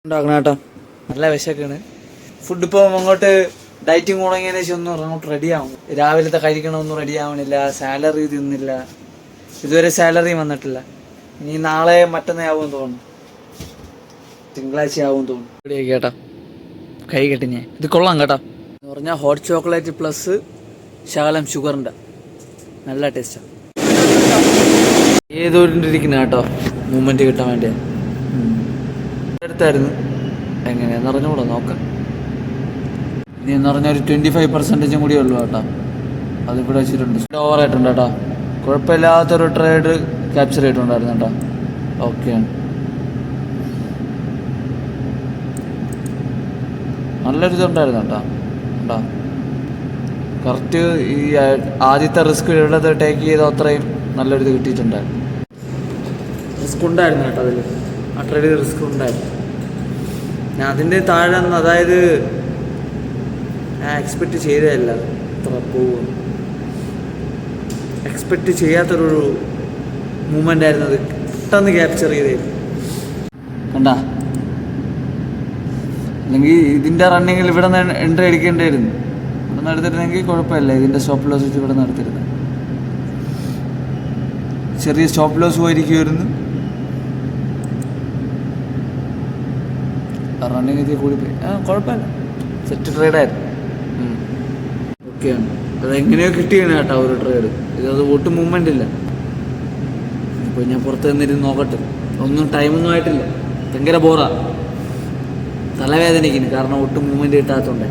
ഉണ്ടാക്കണം കേട്ടോ. നല്ല വിശക്കാണ്. ഫുഡ് ഇപ്പോൾ അങ്ങോട്ട് ഡയറ്റിങ് തുടങ്ങിയതിന് ശേഷം ഒന്നും അങ്ങോട്ട് റെഡിയാവും. രാവിലത്തെ കഴിക്കണമൊന്നും റെഡി ആവണില്ല. സാലറി തിന്നില്ല. ഇതുവരെ സാലറി വന്നിട്ടില്ല. ഇനി നാളെ മറ്റന്നേ ആവുമെന്ന് തോന്നുന്നു. തിങ്കളാഴ്ച ആവും തോന്നുന്നു. റെഡിയാക്കി കേട്ടോ. കൈ കെട്ടി ഞാൻ. ഇത് കൊള്ളാം കേട്ടോ. എന്ന് പറഞ്ഞാൽ ഹോട്ട് ചോക്ലേറ്റ് പ്ലസ് ശകലം ഷുഗറിൻ്റെ നല്ല ടേസ്റ്റാണ്. ഏതോരിണ്ടിരിക്കുന്ന കേട്ടോ മൂവ്മെൻറ്റ് കിട്ടാൻ വേണ്ടിയാണ്. എടുത്തായിരുന്നു എങ്ങനെയാന്ന് അറിഞ്ഞുകൂടാ, നോക്കാം. ഇനി എന്ന് പറഞ്ഞാൽ ഒരു 25% കൂടി ഉള്ളൂ കേട്ടോ. അതിവിടെ വെച്ചിട്ടുണ്ട്. ഓവറായിട്ടുണ്ട് കേട്ടോ. കുഴപ്പമില്ലാത്തൊരു ട്രേഡ് ക്യാപ്ചർ ചെയ്തിട്ടുണ്ടായിരുന്നു കേട്ടോ. ഓക്കെയാണ്. നല്ലൊരു ഇതുണ്ടായിരുന്നു കേട്ടോ. കേട്ടോ കറക്റ്റ് ഈ ആദ്യത്തെ റിസ്ക് ഉള്ളത് ടേക്ക് ചെയ്ത അത്രയും നല്ലൊരിത് കിട്ടിയിട്ടുണ്ടായിരുന്നു. റിസ്ക് ഉണ്ടായിരുന്നു കേട്ടോ അതിൽ. ആ ട്രേഡ് റിസ്ക് ഉണ്ടായിരുന്നു. ഞാൻ അതിൻ്റെ താഴെ അതായത് ഞാൻ എക്സ്പെക്റ്റ് ചെയ്തതല്ല ഇത്ര പോകും. എക്സ്പെക്റ്റ് ചെയ്യാത്തൊരു മൂമെൻ്റ് ആയിരുന്നു അത്. പെട്ടെന്ന് ക്യാപ്ചർ ചെയ്തേ കണ്ടാ. അല്ലെങ്കിൽ ഇതിൻ്റെ റണ്ണിങ്ങിൽ ഇവിടെ നിന്ന് എൻട്രി അടിക്കേണ്ടായിരുന്നു. ഇവിടെ നിന്ന് എടുത്തിരുന്നെങ്കിൽ കുഴപ്പമില്ല. ഇതിൻ്റെ സ്റ്റോപ്പ് ലോസ് വെച്ച് ഇവിടെ നിന്ന് എടുത്തിരുന്നത്. ചെറിയ സ്റ്റോപ്പ് ലോസ് പോയിരിക്കുമായിരുന്നു. റണ്ണിങ് ഇതിൽ കൂടി പോയി. കുഴപ്പമില്ല. സെറ്റ് ട്രേഡായിരുന്നു. ഓക്കെയാണ്. അതെങ്ങനെയോ കിട്ടിയാണ് കേട്ടോ ഒരു ട്രേഡ്. ഇതത് ഒട്ടും മൂവ്മെൻ്റ് ഇല്ല. ഇപ്പോൾ ഞാൻ പുറത്ത് നിന്നിരുന്ന് നോക്കട്ടെ. ഒന്നും ടൈമൊന്നും ആയിട്ടില്ല. ഭയങ്കര ബോറാ. തലവേദനയ്ക്കുന്നു. കാരണം ഒട്ടും മൂവ്മെൻറ്റ് കിട്ടാത്തതുകൊണ്ട്.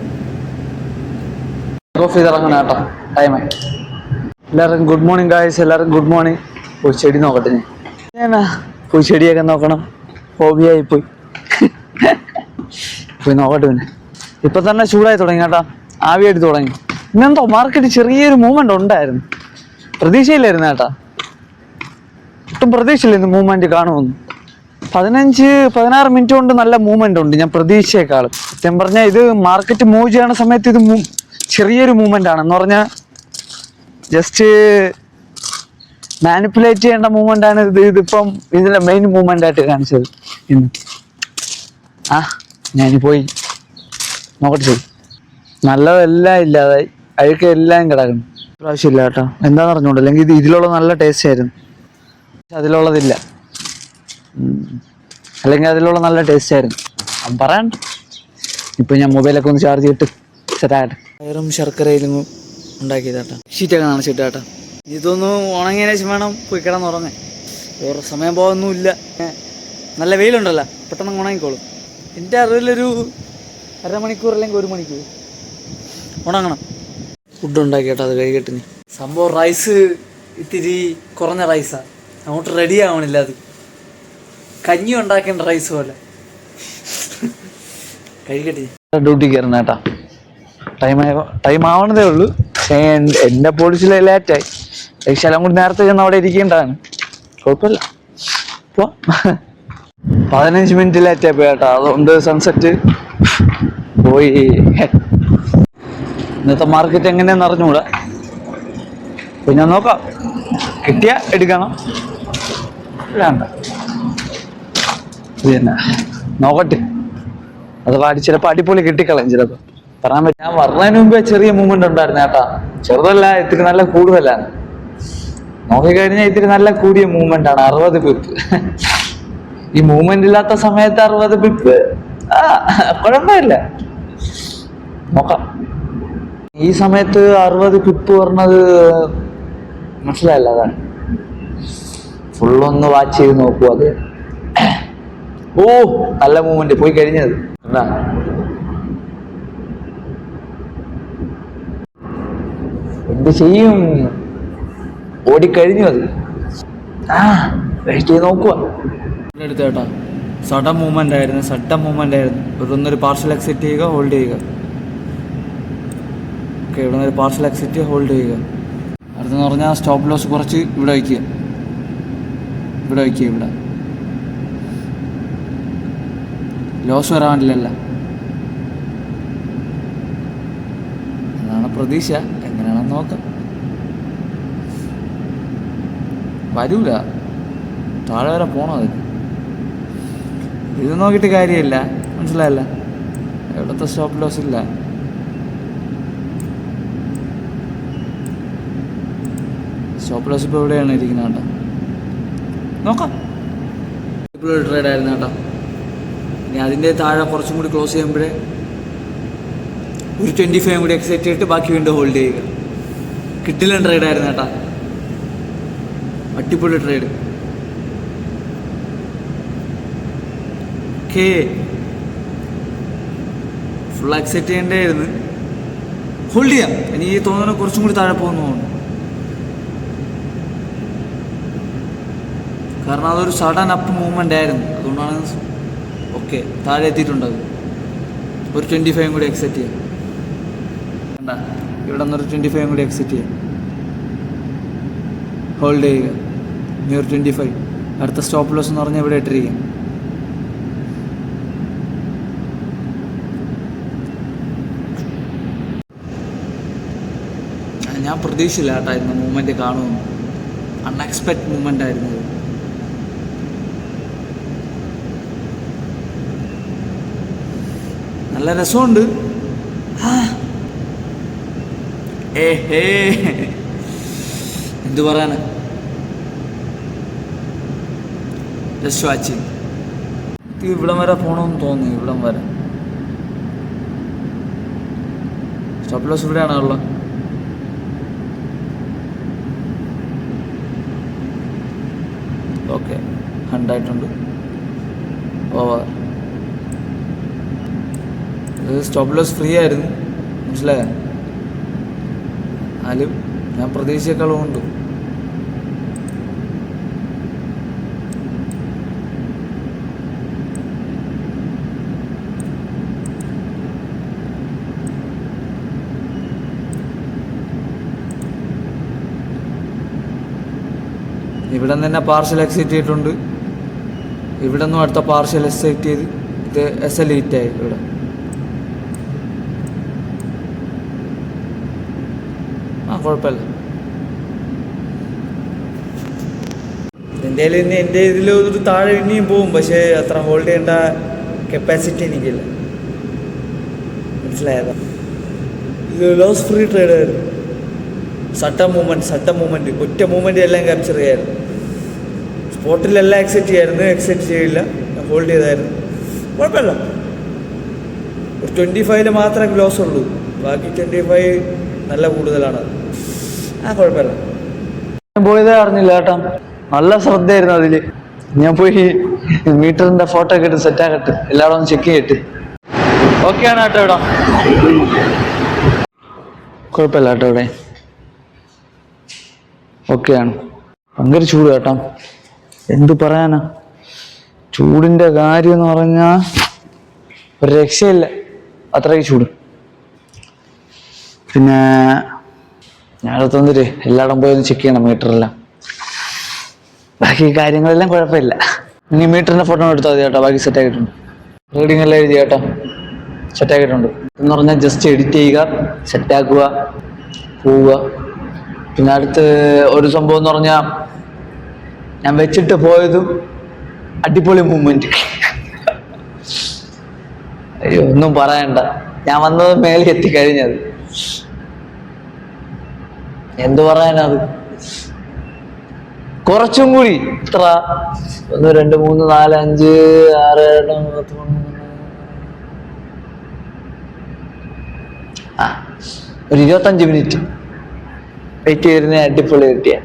ഓഫ് ചെയ്തിറങ്ങണം കേട്ടോ. ടൈമായി. എല്ലാവർക്കും ഗുഡ് മോർണിംഗ് ഗായ്സ്. എല്ലാവർക്കും ഗുഡ് മോർണിംഗ്. പോയി ചെടി നോക്കട്ടെ. ഞാൻ പോയി ചെടിയൊക്കെ നോക്കണം. ഹോബിയായി പോയി നോക്കട്ടെ. പിന്നെ ഇപ്പം തന്നെ ചൂടായി തുടങ്ങി കേട്ടോ. ആവിയായിട്ട് തുടങ്ങി. ഇന്നെന്തോ മാർക്കറ്റ് ചെറിയൊരു മൂവ്മെൻ്റ് ഉണ്ടായിരുന്നു. പ്രതീക്ഷയില്ലായിരുന്നു കേട്ടോ. ഒട്ടും പ്രതീക്ഷയില്ല ഇന്ന് മൂവ്മെൻറ്റ് കാണുമെന്ന്. 15-16 മിനിറ്റ് കൊണ്ട് നല്ല മൂവ്മെൻ്റ് ഉണ്ട്. ഞാൻ പ്രതീക്ഷയെക്കാളും സത്യം പറഞ്ഞാൽ ഇത് മാർക്കറ്റ് മൂവ് ചെയ്യണ സമയത്ത് ഇത് ചെറിയൊരു മൂവ്മെൻ്റ് ആണ്. എന്ന് പറഞ്ഞാൽ ജസ്റ്റ് മാനിപ്പുലേറ്റ് ചെയ്യേണ്ട മൂവ്മെൻ്റ് ആണ് ഇതിപ്പം ഇതിൻ്റെ മെയിൻ മൂവ്മെൻ്റ് ആയിട്ട് കാണിച്ചത് ഇന്ന്. ഞാനി പോയി നോക്കട്ടെ. ശരി, നല്ലതെല്ലാം ഇല്ലാതായി. അഴുക്ക് എല്ലാം കിടക്കുന്നു. പ്രാവശ്യമില്ല കേട്ടോ. എന്താണെന്ന് അറിഞ്ഞൂട. അല്ലെങ്കിൽ ഇതിലുള്ള നല്ല ടേസ്റ്റ് ആയിരുന്നു. അതിലുള്ളതില്ല. അല്ലെങ്കിൽ അതിലുള്ള നല്ല ടേസ്റ്റ് ആയിരുന്നു. പറയണ്ട. ഇപ്പം ഞാൻ മൊബൈലൊക്കെ ഒന്ന് ചാർജ് ചെയ്തിട്ട് സെറ്റാകട്ടെ. വയറും ശർക്കരയിലും ഉണ്ടാക്കിയതാട്ടോ. ഷീറ്റൊക്കെ നനച്ചിട്ട് കേട്ടോ. ഇതൊന്ന് ഉണങ്ങിയതിന് ശേഷം വേണം പോയി കിടന്നുറങ്ങാൻ. വേറെ സമയം പോകുന്നില്ല. നല്ല വെയിലുണ്ടല്ലോ, പെട്ടെന്ന് ഉണങ്ങിക്കോളും. എൻ്റെ അറിവിലൊരു അരമണിക്കൂർ അല്ലെങ്കിൽ 1 മണിക്കൂർ ഉണങ്ങണം. ഫുഡ് ഉണ്ടാക്കി കേട്ടോ. അത് കഴിക്കട്ടിന്. സംഭവം റൈസ് ഇത്തിരി കുറഞ്ഞ റൈസാണ്. അങ്ങോട്ട് റെഡി ആവണില്ല. അത് കഞ്ഞി ഉണ്ടാക്കേണ്ട റൈസ് പോലെ. കഴിക്കട്ടെ. ഡ്യൂട്ടി കയറുന്ന കേട്ടോ. ടൈം ആവണതേ ഉള്ളൂ. പക്ഷേ എൻ്റെ പോളിസിൽ ലേറ്റായി. ശലം കൂടി നേരത്തെ ചെന്ന് അവിടെ ഇരിക്കേണ്ടതാണ്. കുഴപ്പമില്ല. ഇപ്പോൾ 15 മിനിറ്റ് ലേറ്റായി പോയി കേട്ടോ. അതുകൊണ്ട് സൺസെറ്റ് പോയി. ഇന്നത്തെ മാർക്കറ്റ് എങ്ങനെയാന്ന് അറിഞ്ഞുകൂടാ. പിന്നെ നോക്കാം. കിട്ടിയ എടുക്കണം. വേണ്ട പിന്നെ നോക്കട്ടെ. അത് ചിലപ്പോൾ അടിപൊളി കിട്ടിക്കളയും. ചിലപ്പോൾ പറയാൻ പറ്റും. ഞാൻ പറഞ്ഞതിന് മുമ്പേ ചെറിയ മൂവ്മെന്റ് ഉണ്ടായിരുന്നു കേട്ടാ. ചെറുതല്ല, ഇത്തിരി നല്ല കൂടുതലാണ്. നോക്കിക്കഴിഞ്ഞാൽ ഇത്തിരി നല്ല കൂടിയ മൂവ്മെന്റ് ആണ്. 60 പിപ്പ്. ഈ മൂവ്മെന്റ് ഇല്ലാത്ത സമയത്ത് 60 പിപ്പ് കുഴപ്പമില്ല. നോക്കാം. ഈ സമയത്ത് 60 പിപ്പ് പറഞ്ഞത് മനസ്സിലായില്ല. അതാണ് ഫുള്ളൊന്ന് വാച്ച് ചെയ്ത് നോക്കൂ. അത് നല്ല മൂവ്മെന്റ് പോയി കഴിഞ്ഞത്. എന്താ എന്ത് ചെയ്യും? ഓടിക്കഴിഞ്ഞു. അത് വെയിറ്റ് ചെയ്ത് നോക്കുക. എടുത്ത കേട്ടോ. സഡൻ മൂവ്മെന്റ് ആയിരുന്നു. ഇവിടുന്നൊരു പാർഷ്യൽ എക്സിറ്റ് ചെയ്യുക, ഹോൾഡ് ചെയ്യുക. ഓക്കെ, ഇവിടുന്നൊരു പാർഷ്യൽ എക്സിറ്റ് ഹോൾഡ് ചെയ്യുക. അടുത്തെന്ന് പറഞ്ഞാൽ സ്റ്റോപ്പ് ലോസ് കുറച്ച് ഇവിടെ വയ്ക്കുക. ഇവിടെ ലോസ് വരാൻ വേണ്ടിയില്ലല്ല. അതാണ് പ്രതീക്ഷ. എങ്ങനെയാണെന്ന് നോക്കാം. വരൂല. താഴെ വരെ പോണത്. ഇത് നോക്കിയിട്ട് കാര്യമില്ല. മനസ്സിലായല്ല, എവിടത്തെ സ്റ്റോപ്പ് ലോസ് ഇല്ല. സ്റ്റോപ്പ് ലോസ് ഇപ്പോൾ എവിടെയാണ് ഇരിക്കുന്നത് കേട്ടോ, നോക്കാം. ഇപ്പോൾ ട്രേഡ് ആയിരുന്നു കേട്ടോ. ഇനി അതിൻ്റെ താഴെ കുറച്ചും കൂടി ക്ലോസ് ചെയ്യുമ്പോഴേ ഒരു 25 കൂടി എക്സൈറ്റ് ചെയ്തിട്ട് ബാക്കി വീണ്ടും ഹോൾഡ് ചെയ്യുക. കിട്ടില്ല ട്രേഡ് ആയിരുന്നു കേട്ടോ, അടിപൊളി ട്രേഡ്. ഓക്കേ, ഫുൾ എക്സൈറ്റ് ചെയ്യേണ്ടായിരുന്നു. ഹോൾഡ് ചെയ്യാം. എനിക്ക് തോന്നുന്നു കുറച്ചും കൂടി താഴെ പോകുന്നു തോന്നുന്നു, കാരണം അതൊരു സഡൻ അപ്പ് മൂവ്മെൻ്റ് ആയിരുന്നു. അതുകൊണ്ടാണ് ഓക്കെ താഴെ എത്തിയിട്ടുണ്ടത്. ഒരു 25 കൂടി എക്സെറ്റ് ചെയ്യാം. വേണ്ട, ഇവിടെ നിന്നൊരു 25 കൂടി എക്സെറ്റ് ചെയ്യാം. ഹോൾഡ് ചെയ്യുക. ഇനി ഒരു 25. അടുത്ത സ്റ്റോപ്പ് ലോസ് എന്ന് പറഞ്ഞാൽ ഇവിടെ ഇട്ടിരിക്കുക. ഞാൻ പ്രതീക്ഷയില്ല കേട്ടായിരുന്നു മൂവ്മെൻറ്റ് കാണുമെന്ന്. അൺഎക്സ്പെക്ട് മൂവ്മെൻ്റ് ആയിരുന്നു. നല്ല രസമുണ്ട്. എന്തു പറയാന്, ജസ്റ്റ് വാച്ചിങ്. ഇവിടം വരെ പോകണമെന്ന് തോന്നി. ഇവിടം വരെ സ്റ്റോപ്പ് ലോസ് ഇവിടെയാണുള്ളത്. ഓക്കെ, 100 ആയിട്ടുണ്ട്. ഓവർ. ഇത് സ്റ്റോപ്പ് ലോസ് ഫ്രീ ആയിരുന്നു, മനസ്സിലായ. എന്നാലും ഞാൻ പ്രതീക്ഷയെക്കാളും ഉണ്ട്. ഇവിടെ നിന്ന് തന്നെ പാർഷ്യൽ എക്സിറ്റ് ചെയ്തിട്ടുണ്ട്. ഇവിടെ നിന്നും അടുത്ത പാർഷ്യൽ എക്സിറ്റ് ചെയ്ത് ഇത് SL ഹിറ്റായി. ഇവിടെ കുഴപ്പമില്ല. എൻ്റെ ഇതിലൊരു താഴെ ഇനിയും പോവും, പക്ഷേ അത്ര ഹോൾഡ് ചെയ്യേണ്ട കപ്പാസിറ്റി എനിക്കില്ല, മനസ്സിലായതാ. ഇത് ലോസ് ഫ്രീ ട്രേഡ് ആയിരുന്നു. സട്ട മൂവ്മെൻറ്റ് ഒറ്റ മൂവ്മെൻറ്റ് എല്ലാം ക്യാപ്ചർ ചെയ്യായിരുന്നു. സ്പോട്ടിലെല്ലാം എക്സെറ്റ് ചെയ്യായിരുന്നു, എക്സെറ്റ് ചെയ്യില്ല, ഹോൾഡ് ചെയ്തായിരുന്നു. കുഴപ്പമില്ല. ഒരു 25 മാത്രമേ ലോസ് ഉള്ളൂ, ബാക്കി 25 നല്ല കൂടുതലാണ്. കുഴപ്പമില്ല. ഞാൻ പോയതേ അറിഞ്ഞില്ല കേട്ടോ, നല്ല ശ്രദ്ധയായിരുന്നു അതിൽ. ഞാൻ പോയി മീറ്ററിൻ്റെ ഫോട്ടോ ഒക്കെ ഇട്ട് സെറ്റാക്കട്ടെ, എല്ലാവരും ഒന്ന് ചെക്ക് ചെയ്തിട്ട്. ഓക്കെയാണ് കേട്ടോ ഇവിടെ, കുഴപ്പമില്ല കേട്ടോ ഇവിടെ ഓക്കെയാണ്. ഭയങ്കര ചൂട് കേട്ടോ, എന്തു പറയാനാ. ചൂടിൻ്റെ കാര്യം എന്ന് പറഞ്ഞാൽ ഒരു രക്ഷയില്ല, അത്രയ്ക്ക് ചൂട്. പിന്നെ ഞാനടുത്ത് വന്നിട്ട് എല്ലായിടം പോയി ഒന്ന് ചെക്ക് ചെയ്യണം മീറ്ററെല്ലാം. ബാക്കി കാര്യങ്ങളെല്ലാം കുഴപ്പമില്ല. ഇനി മീറ്ററിൻ്റെ ഫോട്ടോ എടുത്താൽ മതി കേട്ടോ, ബാക്കി സെറ്റാക്കിയിട്ടുണ്ട്. റീഡിങ് എല്ലാം എഴുതി കേട്ടോ, സെറ്റാക്കിയിട്ടുണ്ട്. എന്ന് പറഞ്ഞാൽ ജസ്റ്റ് എഡിറ്റ് ചെയ്യുക, സെറ്റാക്കുക, പോവുക. പിന്നെ അടുത്ത് ഒരു സംഭവം എന്ന് പറഞ്ഞാൽ ഞാൻ വെച്ചിട്ട് പോയതും അടിപൊളി മൂവ്മെന്റ്. അയ്യോ ഒന്നും പറയണ്ട, ഞാൻ വന്നത് മേലെ എത്തിക്കഴിഞ്ഞത്. എന്തു പറയാനത്, കുറച്ചും കൂടി ഇത്ര 1 2 3 4 5 6 7 ഒരു 25 മിനിറ്റ് വെയിറ്റ് ചെയ്തിരുന്ന അടിപൊളി കിട്ടിയ.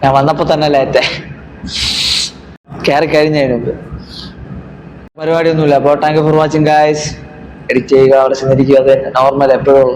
ഞാൻ വന്നപ്പോ തന്നെ ലേറ്റായി, കയറി കഴിഞ്ഞതിന് മുമ്പ്. പരിപാടിയൊന്നുമില്ല. അപ്പോൾ thank you for watching guys. Edit ചെയ്യുക, അവിടെ ചെന്നിരിക്കുക, അത് നോർമൽ എപ്പോഴും